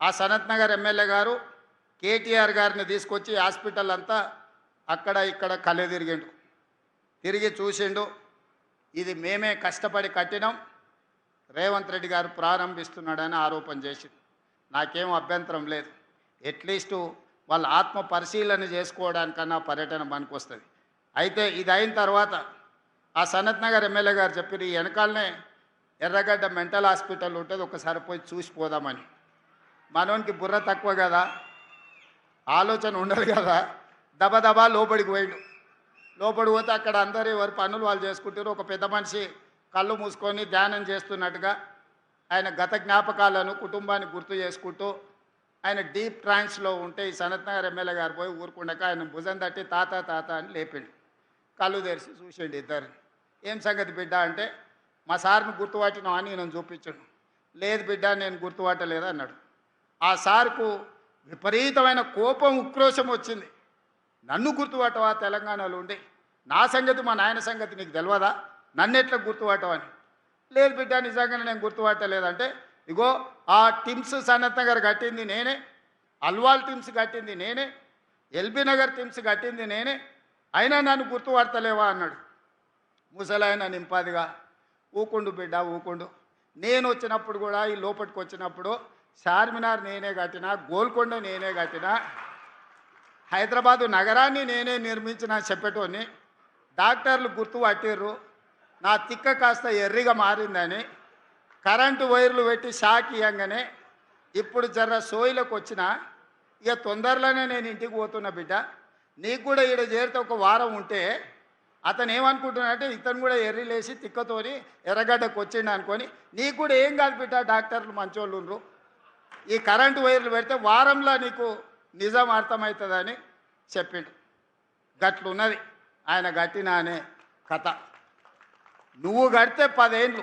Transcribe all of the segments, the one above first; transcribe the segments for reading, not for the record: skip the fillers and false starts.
ఆ సనత్ నగర్ ఎమ్మెల్యే గారు కేటీఆర్ గారిని తీసుకొచ్చి హాస్పిటల్ అంతా అక్కడ ఇక్కడ కళ్ళే తిరిగిండు, తిరిగి చూసిండు. ఇది మేమే కష్టపడి కట్టినాం, రేవంత్ రెడ్డి గారు ప్రారంభిస్తున్నాడని ఆరోపణ చేసిండు. నాకేం అభ్యంతరం లేదు, అట్లీస్ట్ వాళ్ళ ఆత్మ పరిశీలన చేసుకోవడానికన్నా పర్యటన పనికొస్తుంది. అయితే ఇది అయిన తర్వాత ఆ సనత్ నగర్ ఎమ్మెల్యే గారు చెప్పారు, ఈ వెనకాలనే ఎర్రగడ్డ మెంటల్ హాస్పిటల్ ఉంటుంది, ఒకసారి పోయి చూసిపోదామని. మనోనికి బుర్ర తక్కువ కదా, ఆలోచన ఉండదు కదా, దబదబా లోపలికి పోయిండు. లోపలికి పోతే అక్కడ అందరూ ఎవరి పనులు వాళ్ళు చేసుకుంటారు. ఒక పెద్ద మనిషి కళ్ళు మూసుకొని ధ్యానం చేస్తున్నట్టుగా ఆయన గత జ్ఞాపకాలను కుటుంబాన్ని గుర్తు చేసుకుంటూ ఆయన డీప్ ట్రాన్స్లో ఉంటే ఈ సనత్ నగర్ ఎమ్మెల్యే గారు పోయి ఊరుకుండక ఆయన భుజం తట్టి తాత తాత అని లేపిండు. కళ్ళు తెరిచి చూసిండు ఇద్దరు. ఏం సంగతి బిడ్డ అంటే, మా సార్ని గుర్తుపట్టినావు అని నేను చూపించాను. లేదు బిడ్డ నేను గుర్తుపట్టలేదు అన్నాడు. ఆ సార్కు విపరీతమైన కోపం ఉక్రోషం వచ్చింది. నన్ను గుర్తుపట్టవా, తెలంగాణలో ఉండి నా సంగతి మా నాయన సంగతి నీకు తెలియదా, నన్ను ఎట్లా గుర్తుపట్టవని. లేదు బిడ్డ నిజంగానే నేను గుర్తుపట్టలేదంటే, ఇగో ఆ టిమ్స్ సనత్ నగర్ కట్టింది నేనే, అల్వాల్ టిమ్స్ కట్టింది నేనే, ఎల్బీ నగర్ టిమ్స్ కట్టింది నేనే, అయినా నన్ను గుర్తుపడతలేవా అన్నాడు. ముసలాయన నింపాదిగా, ఊకుండు బిడ్డ ఊకుండు, నేను వచ్చినప్పుడు కూడా ఈ లోపలికి వచ్చినప్పుడు చార్మినార్ నేనే కట్టినా, గోల్కొండ నేనే కట్టినా, హైదరాబాదు నగరాన్ని నేనే నిర్మించిన చెప్పేటోని, డాక్టర్లు గుర్తుపట్టిర్రు, నా తిక్క కాస్త ఎర్రిగా మారిందని కరెంటు వైర్లు పెట్టి షాక్ ఇవ్వగానే ఇప్పుడు జర్ర సోయిలకు వచ్చిన, ఇక తొందరలోనే నేను ఇంటికి పోతున్నా బిడ్డ, నీకు కూడా ఈడ చేరితే ఒక వారం ఉంటే అతను ఏమనుకుంటున్నాడంటే ఇతను కూడా ఎర్రిలేసి తిక్కతోని ఎర్రగడ్డకు వచ్చిండు అనుకొని, నీకు కూడా ఏం కాదు బిడ్డ, డాక్టర్లు మంచోళ్ళు ఉండ్రు, ఈ కరెంటు వైర్లు పెడితే వారంలో నీకు నిజం అర్థమవుతుందని చెప్పిండు. గట్లున్నది ఆయన గట్టిన అనే కథ. నువ్వు కడితే 10 ఏళ్ళు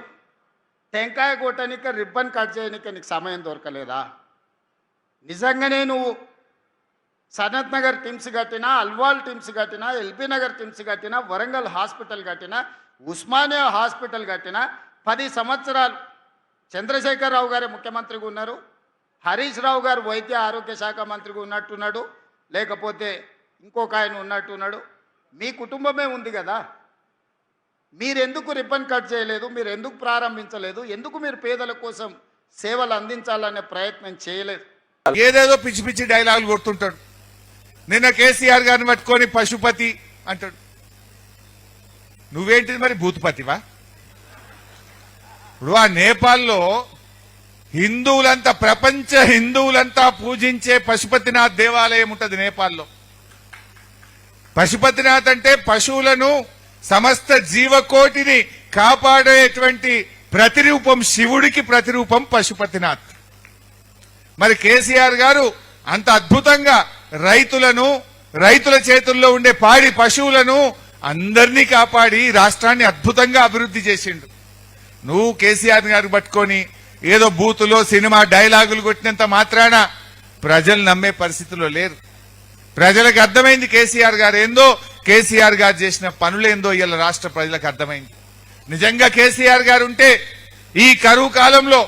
టెంకాయ కొట్టనిక రిబ్బన్ కట్ చేయనిక నీకు సమయం దొరకలేదా? నిజంగానే నువ్వు సనత్ నగర్ టిమ్స్ కట్టినా, అల్వాల్ టిమ్స్ కట్టినా, ఎల్బీ నగర్ టిమ్స్ కట్టినా, వరంగల్ హాస్పిటల్ కట్టినా, ఉస్మానియా హాస్పిటల్ కట్టినా 10 సంవత్సరాలు చంద్రశేఖరరావు గారే ముఖ్యమంత్రిగా ఉన్నారు, హరీష్ రావు గారు వైద్య ఆరోగ్య శాఖ మంత్రిగా ఉన్నట్టున్నాడు, లేకపోతే ఇంకొక ఆయన ఉన్నట్టున్నాడు. మీ కుటుంబమే ఉంది కదా, మీరెందుకు రిబ్బన్ కట్ చేయలేదు, మీరు ఎందుకు ప్రారంభించలేదు, ఎందుకు మీరు పేదల కోసం సేవలు అందించాలనే ప్రయత్నం చేయలేదు? ఏదేదో పిచ్చి పిచ్చి డైలాగులు కొడుతుంటాడు. నిన్న కేసీఆర్ గారిని పట్టుకొని పశుపతి అంటాడు. నువ్వేంటిది మరి, భూతపతివా? ఇప్పుడు ఆ నేపాల్లో హిందువులంతా, ప్రపంచ హిందువులంతా పూజించే పశుపతినాథ్ దేవాలయం ఉంటుంది నేపాల్లో. పశుపతినాథ్ అంటే పశువులను, సమస్త జీవకోటిని కాపాడేటువంటి ప్రతిరూపం, శివుడికి ప్రతిరూపం పశుపతినాథ్. మరి కేసీఆర్ గారు అంత అద్భుతంగా రైతులను, రైతుల చేతుల్లో ఉండే పాడి పశువులను అందరినీ కాపాడి రాష్ట్రాన్ని అద్భుతంగా అభివృద్ధి చేసిండు. నువ్వు కేసీఆర్ గారు పట్టుకొని ఏదో బూతులో సినిమా డైలాగులు కొట్టినంత మాత్రాన ప్రజలు నమ్మే పరిస్థితిలో లేరు. ప్రజలకు అర్థమైంది కేసీఆర్ గారు ఏందో, కేసీఆర్ గారు చేసిన పనులేందో ఇలా రాష్ట్ర ప్రజలకు అర్థమైంది. నిజంగా కేసీఆర్ గారు ఉంటే ఈ కరువు కాలంలో,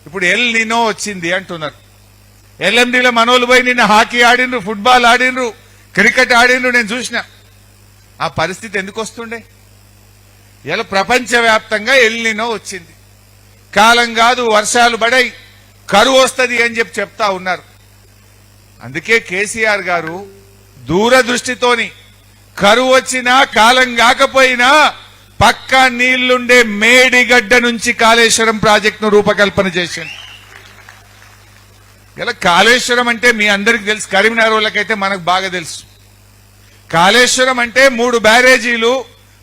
ఇప్పుడు ఎల్ నినో వచ్చింది అంటున్నారు, ఎల్ఎండిలో మనోళ్ళు పోయి నిన్న హాకీ ఆడినరు, ఫుట్బాల్ ఆడినరు, క్రికెట్ ఆడినరు, నేను చూసిన. ఆ పరిస్థితి ఎందుకు వస్తుండే? ఇలా ప్రపంచవ్యాప్తంగా ఎల్ నినో వచ్చింది. కాలం కాదు, వర్షాలు పడాయి, కరువు వస్తుంది అని చెప్తా ఉన్నారు. అందుకే కేసీఆర్ గారు దూరదృష్టితోని కరువు వచ్చినా, కాలం కాకపోయినా పక్కా నీళ్లుండే మేడిగడ్డ నుంచి కాళేశ్వరం ప్రాజెక్టును రూపకల్పన చేసింది. ఇలా కాళేశ్వరం అంటే మీ అందరికి తెలుసు, కరీంనగర్ వాళ్ళకైతే మనకు బాగా తెలుసు. కాళేశ్వరం అంటే 3 బ్యారేజీలు,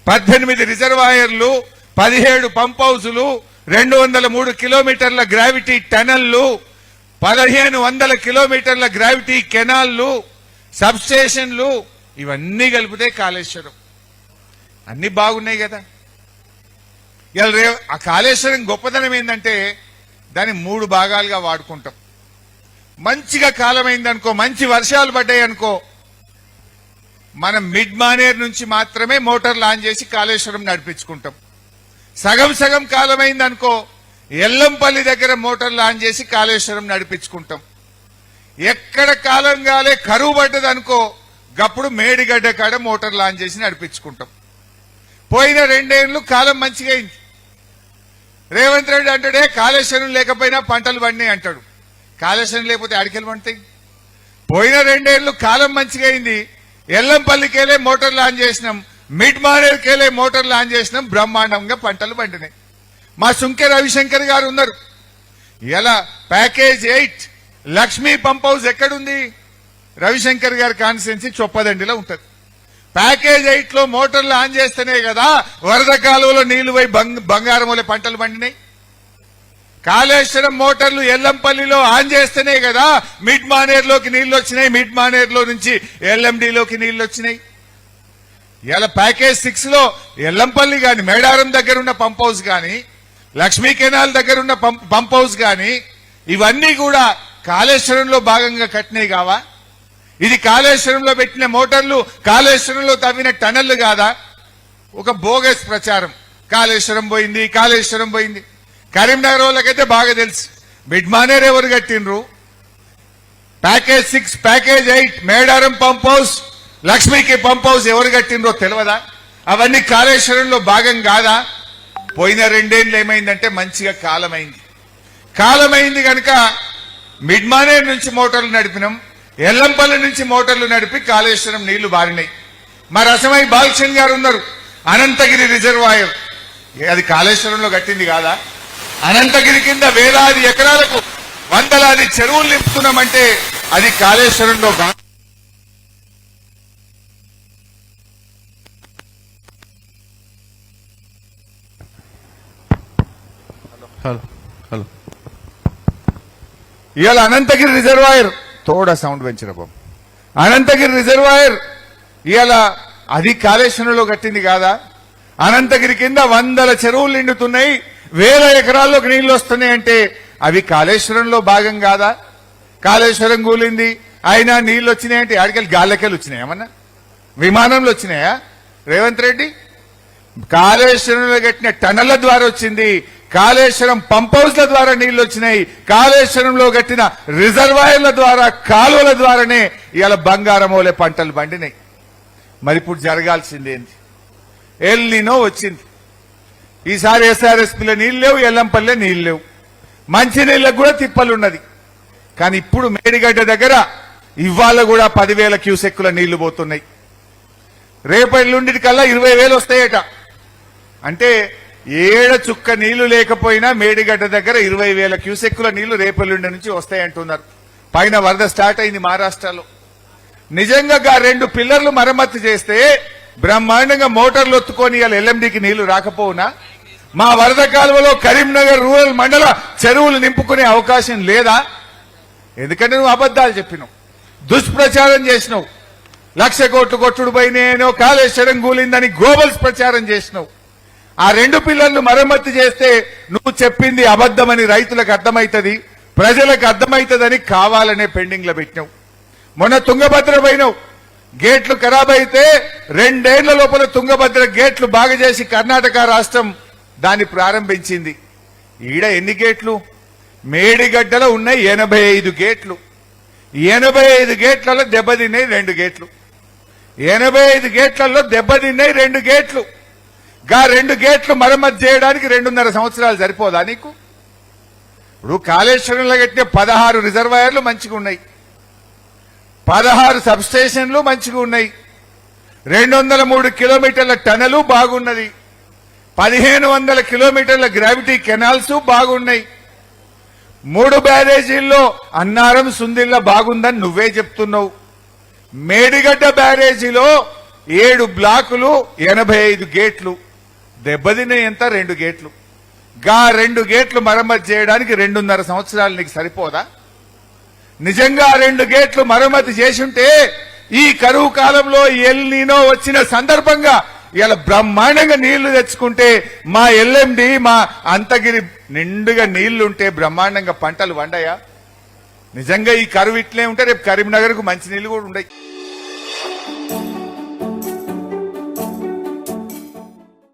18 రిజర్వాయర్లు, 17 పంప్ హౌజులు, 203 కిలోమీటర్ల గ్రావిటీ టనల్లు, 1500 కిలోమీటర్ల గ్రావిటీ కెనాల్లు, సబ్స్టేషన్లు, ఇవన్నీ కలిపితే కాళేశ్వరం. అన్ని బాగున్నాయి కదా. ఇలా ఆ కాళేశ్వరం గొప్పతనం ఏంటంటే దాన్ని 3 భాగాలుగా వాడుకుంటాం. మంచిగా కాలమైందనుకో, మంచి వర్షాలు పడ్డాయి అనుకో, మనం మిడ్ మానేర్ నుంచి మాత్రమే మోటార్ లాంచ్ చేసి కాళేశ్వరం నడిపించుకుంటాం. సగం సగం కాలమైందనుకో, ఎల్లంపల్లి దగ్గర మోటార్ లాంచ్ చేసి కాళేశ్వరం నడిపించుకుంటాం. ఎక్కడ కాలం కాలే కరువు పడ్డది అనుకో గప్పుడు మేడిగడ్డ కాడ మోటార్ లాంచ్ చేసి నడిపించుకుంటాం. పోయిన 2 ఏళ్లు కాలం మంచిగా అయింది. రేవంత్ రెడ్డి అంటాడే కాళేశ్వరం లేకపోయినా పంటలు పండినాయి అంటాడు. కాళేశ్వరం లేకపోతే అడికెళ్ళి పండుతాయి. పోయిన 2 ఏళ్లు కాలం మంచిగా అయింది. ఎల్లంపల్లికెళ్ళే మోటార్ లాంచ్ చేసినాం, మిడ్ మానేర్కెళ్ళే మోటార్ లాంచ్ చేసినాం, బ్రహ్మాండంగా పంటలు పండినాయి. మా సుంకె రవిశంకర్ గారు ఉన్నారు. ఇలా ప్యాకేజ్ 8 లక్ష్మీ పంప్ హౌస్ ఎక్కడుంది? రవిశంకర్ గారి కాన్స్టిట్యున్సీ చొప్పదండిలో ఉంటది. ప్యాకేజ్ 8 లో మోటార్లు ఆన్ చేస్తేనే కదా వరద కాలువలో నీళ్లు పోయి బంగారం వలె పంటలు పండినాయి. కాళేశ్వరం మోటార్లు ఎల్లంపల్లిలో ఆన్ చేస్తేనే కదా మిడ్ మానేర్లోకి నీళ్లు వచ్చినాయి, మిడ్ మానేర్లో నుంచి ఎల్ఎండిలోకి నీళ్లు వచ్చినాయి. ఇలా ప్యాకేజ్ 6 లో ఎల్లంపల్లి గాని, మేడారం దగ్గర ఉన్న పంప్ హౌస్ గాని, లక్ష్మీ కెనాల్ దగ్గర ఉన్న పంప్ హౌస్ గాని ఇవన్నీ కూడా కాళేశ్వరంలో భాగంగా కట్టినాయి కావా? ఇది కాళేశ్వరంలో పెట్టిన మోటార్లు, కాళేశ్వరంలో తవ్విన టనళ్లు కాదా? ఒక బోగస్ ప్రచారం. కాళేశ్వరం పోయింది, కాళేశ్వరం పోయింది. కరీంనగర్ వాళ్ళకైతే బాగా తెలుసు మిడ్ మానేర్ ఎవరు కట్టినరు. Package 6, package 8 Medaram pump house, లక్ష్మీకి పంప్ హౌస్ ఎవరు కట్టినరో తెలియదా? అవన్నీ కాళేశ్వరంలో భాగం కాదా? పోయిన 2 ఏళ్ళు ఏమైందంటే మంచిగా కాలమైంది. కాలమైంది కనుక మిడ్ మానేర్ నుంచి మోటార్లు నడిపినాం, ఎల్లంపల్లి నుంచి మోటార్లు నడిపి కాళేశ్వరం నీళ్లు బారినాయి. మరి అసమై బాలకృష్ణ గారు ఉన్నారు. అనంతగిరి రిజర్వాయర్ అది కాళేశ్వరంలో కట్టింది కాదా? అనంతగిరి కింద వేలాది ఎకరాలకు వందలాది చెరువులు నింపుతున్నామంటే అది కాళేశ్వరంలో హలో ఇవాళ అనంతగిరి రిజర్వాయర్ తోడ సౌండ్ పెంచిన బాబు. అనంతగిరి రిజర్వాయర్ ఇవాళ అది కాళేశ్వరంలో కట్టింది కాదా? అనంతగిరి కింద వందల చెరువులు నిండుతున్నాయి, వేల ఎకరాల్లోకి నీళ్లు వస్తున్నాయి అంటే అవి కాళేశ్వరంలో భాగం కాదా? కాళేశ్వరం కూలింది అయినా నీళ్లు వచ్చినాయంటే ఆడికెళ్ళి గాల్లకెళ్ళి వచ్చినాయి, ఏమన్నా విమానంలో వచ్చినాయా? రేవంత్ రెడ్డి కాళేశ్వరంలో కట్టిన టనళ్ల ద్వారా వచ్చింది, కాళేశ్వరం పంప్ హౌస్ల ద్వారా నీళ్లు వచ్చినాయి, కాళేశ్వరంలో కట్టిన రిజర్వాయర్ల ద్వారా, కాలువల ద్వారానే ఇవాళ బంగారమోలే పంటలు పండినాయి. మరి ఇప్పుడు జరగాల్సిందేంది? ఎల్ నినో వచ్చింది. ఈసారి ఎస్ఆర్ఎస్పీలో నీళ్లు లేవు, ఎల్లంపల్లిలో నీళ్లు లేవు, మంచినీళ్ళకు కూడా తిప్పలున్నది. కానీ ఇప్పుడు మేడిగడ్డ దగ్గర ఇవాళ కూడా 10,000 క్యూసెక్కుల నీళ్లు పోతున్నాయి. రేపటి కల్లా 20,000 వస్తాయట. అంటే ఏడ చుక్క నీళ్లు లేకపోయినా మేడిగడ్డ దగ్గర 20,000 క్యూసెక్కుల నీళ్లు రేపల్లుండి నుంచి వస్తాయంటున్నారు. పైన వరద స్టార్ట్ అయింది మహారాష్ట్రలో. నిజంగా 2 పిల్లర్లు మరమ్మతు చేస్తే బ్రహ్మాండంగా మోటార్లు ఒత్తుకొని ఇవాళ ఎల్ఎండికి నీళ్లు రాకపోవునా? మా వరద కాలువలో కరీంనగర్ రూరల్ మండల చెరువులు నింపుకునే అవకాశం లేదా? ఎందుకంటే నువ్వు అబద్దాలు చెప్పినావు, దుష్ప్రచారం చేసినావు. 1,00,000 కోట్లు కొట్టుడు పోయినేనో కాళేశ్వరం కూలిందని గోబల్స్ ప్రచారం చేసినావు. ఆ 2 పిల్లర్లు మరమ్మతు చేస్తే నువ్వు చెప్పింది అబద్దమని రైతులకు అర్థమైతది, ప్రజలకు అర్థమైతదని కావాలనే పెండింగ్ లో పెట్టినావు. మొన్న తుంగభద్ర పోయినావు, గేట్లు ఖరాబ్ అయితే 2 ఏళ్ల లోపల తుంగభద్ర గేట్లు బాగు చేసి కర్ణాటక రాష్ట్రం దాన్ని ప్రారంభించింది. ఈడ ఎన్ని గేట్లు? మేడిగడ్డలో ఉన్నాయి 85 గేట్లు. 85 గేట్లలో దెబ్బతిన్నాయి 2 గేట్లు. 85 గేట్లలో దెబ్బతిన్నాయి 2 గేట్లు. 2 గేట్లు మరమ్మతు చేయడానికి 2.5 సంవత్సరాలు సరిపోదా నీకు? ఇప్పుడు కాళేశ్వరంలో కట్టిన 16 రిజర్వాయర్లు మంచిగా ఉన్నాయి, 16 సబ్ స్టేషన్లు మంచిగా ఉన్నాయి, 203 కిలోమీటర్ల టనలు బాగున్నది, 1500 కిలోమీటర్ల గ్రావిటీ కెనాల్స్ బాగున్నాయి, 3 బ్యారేజీల్లో అన్నారం సుందిల్ల బాగుందని నువ్వే చెప్తున్నావు. మేడిగడ్డ బ్యారేజీలో 7 బ్లాకులు 85 గేట్లు, దెబ్బతినే ఎంత 2 గేట్లు. 2 గేట్లు మరమ్మతు చేయడానికి 2.5 సంవత్సరాలు నీకు సరిపోదా? నిజంగా 2 గేట్లు మరమ్మతు చేసుంటే ఈ కరువు కాలంలో ఎల్ నీనో వచ్చిన సందర్భంగా ఇలా బ్రహ్మాండంగా నీళ్లు తెచ్చుకుంటే మా ఎల్ఎండి మా అంతగిరి నిండుగా నీళ్లుంటే బ్రహ్మాండంగా పంటలు వండయా? నిజంగా ఈ కరువు ఇట్లే ఉంటే రేపు కరీంనగర్కు మంచి నీళ్లు కూడా ఉండయి.